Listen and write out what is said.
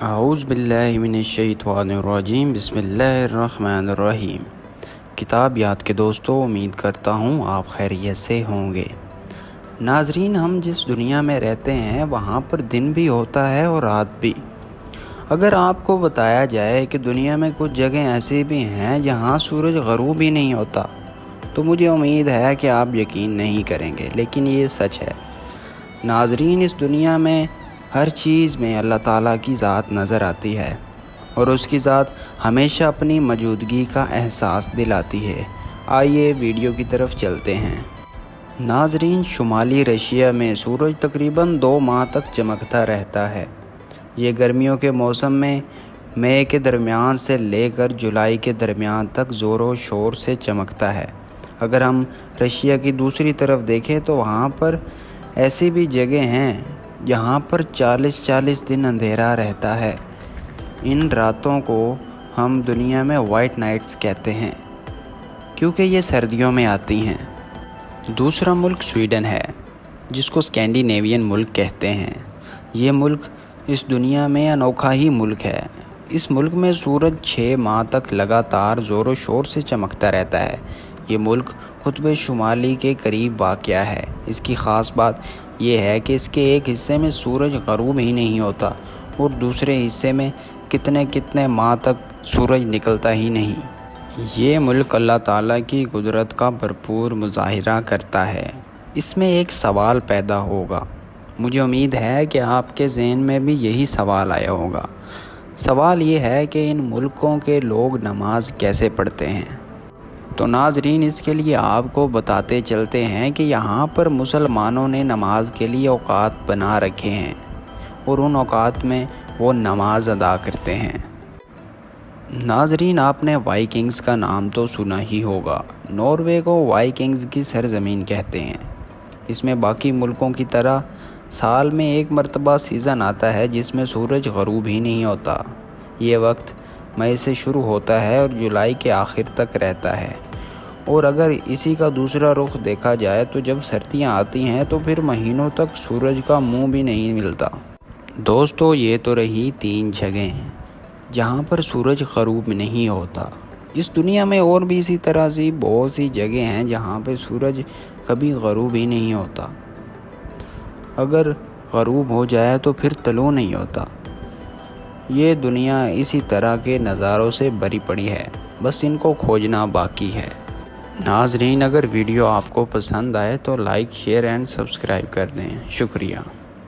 اعوذ باللہ من الشیطان الرجیم بسم اللہ الرحمن الرحیم۔ کتاب یاد کے دوستو، امید کرتا ہوں آپ خیریت سے ہوں گے۔ ناظرین، ہم جس دنیا میں رہتے ہیں وہاں پر دن بھی ہوتا ہے اور رات بھی۔ اگر آپ کو بتایا جائے کہ دنیا میں کچھ جگہیں ایسی بھی ہیں جہاں سورج غروب ہی نہیں ہوتا تو مجھے امید ہے کہ آپ یقین نہیں کریں گے، لیکن یہ سچ ہے۔ ناظرین، اس دنیا میں ہر چیز میں اللہ تعالیٰ کی ذات نظر آتی ہے اور اس کی ذات ہمیشہ اپنی موجودگی کا احساس دلاتی ہے۔ آئیے ویڈیو کی طرف چلتے ہیں۔ ناظرین، شمالی رشیا میں سورج تقریباً 2 ماہ تک چمکتا رہتا ہے۔ یہ گرمیوں کے موسم میں مئی کے درمیان سے لے کر جولائی کے درمیان تک زور و شور سے چمکتا ہے۔ اگر ہم رشیا کی دوسری طرف دیکھیں تو وہاں پر ایسی بھی جگہ ہیں جہاں پر 40 دن اندھیرا رہتا ہے۔ ان راتوں کو ہم دنیا میں وائٹ نائٹس کہتے ہیں کیونکہ یہ سردیوں میں آتی ہیں۔ دوسرا ملک سویڈن ہے، جس کو اسکینڈینیوین ملک کہتے ہیں۔ یہ ملک اس دنیا میں انوکھا ہی ملک ہے۔ اس ملک میں سورج 6 ماہ تک لگاتار زور و شور سے چمکتا رہتا ہے۔ یہ ملک قطب شمالی کے قریب واقع ہے۔ اس کی خاص بات یہ ہے کہ اس کے ایک حصے میں سورج غروب ہی نہیں ہوتا اور دوسرے حصے میں کتنے ماہ تک سورج نکلتا ہی نہیں۔ یہ ملک اللہ تعالیٰ کی قدرت کا بھرپور مظاہرہ کرتا ہے۔ اس میں ایک سوال پیدا ہوگا، مجھے امید ہے کہ آپ کے ذہن میں بھی یہی سوال آیا ہوگا۔ سوال یہ ہے کہ ان ملکوں کے لوگ نماز کیسے پڑھتے ہیں؟ تو ناظرین، اس کے لیے آپ کو بتاتے چلتے ہیں کہ یہاں پر مسلمانوں نے نماز کے لیے اوقات بنا رکھے ہیں اور ان اوقات میں وہ نماز ادا کرتے ہیں۔ ناظرین، آپ نے وائکنگز کا نام تو سنا ہی ہوگا۔ ناروے کو وائکنگز کی سرزمین کہتے ہیں۔ اس میں باقی ملکوں کی طرح سال میں ایک مرتبہ سیزن آتا ہے جس میں سورج غروب ہی نہیں ہوتا۔ یہ وقت مئی سے شروع ہوتا ہے اور جولائی کے آخر تک رہتا ہے، اور اگر اسی کا دوسرا رخ دیکھا جائے تو جب سردیاں آتی ہیں تو پھر مہینوں تک سورج کا منہ بھی نہیں ملتا۔ دوستو، یہ تو رہی 3 جگہیں جہاں پر سورج غروب نہیں ہوتا۔ اس دنیا میں اور بھی اسی طرح سے بہت سی جگہیں ہیں جہاں پہ سورج کبھی غروب ہی نہیں ہوتا۔ اگر غروب ہو جائے تو پھر طلوع نہیں ہوتا۔ یہ دنیا اسی طرح کے نظاروں سے بھری پڑی ہے، بس ان کو کھوجنا باقی ہے۔ ناظرین، اگر ویڈیو آپ کو پسند آئے تو لائک، شیئر اینڈ سبسکرائب کر دیں۔ شکریہ۔